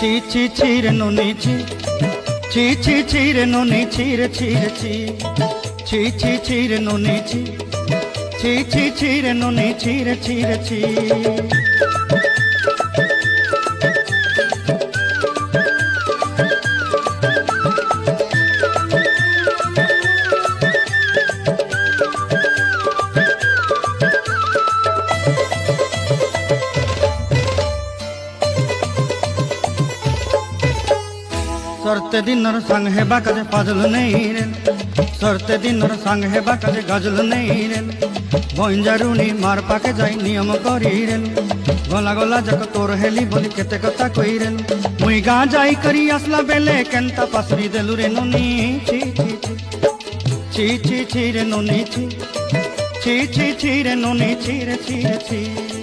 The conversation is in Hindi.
ছি ছি ছি রে নুনি ছি, ছি ছি ছি রে নুনি ছি রে ছি রে ছি, ছি ছি ছি রে নুনি ছি, ছি ছি ছি রে নুনি ছি রে ছি রে ছি। सरते दिनर संग हेबा काजे पाजल नहीं रे, सरते दिनर संग हेबा काजे गजल नहीं रे। बंजारुनी मार पाके जाई नियम करी रे, गला गला जक तोर हेली बोली केते कथा कई रे। मुई गाँ जाई करी आसला बेले केंता पासरी देलु रे नुनी छी छी छी, छी छी छी रे नुनी छी, छी छी छी रे नुनी छी रे छी रे छी।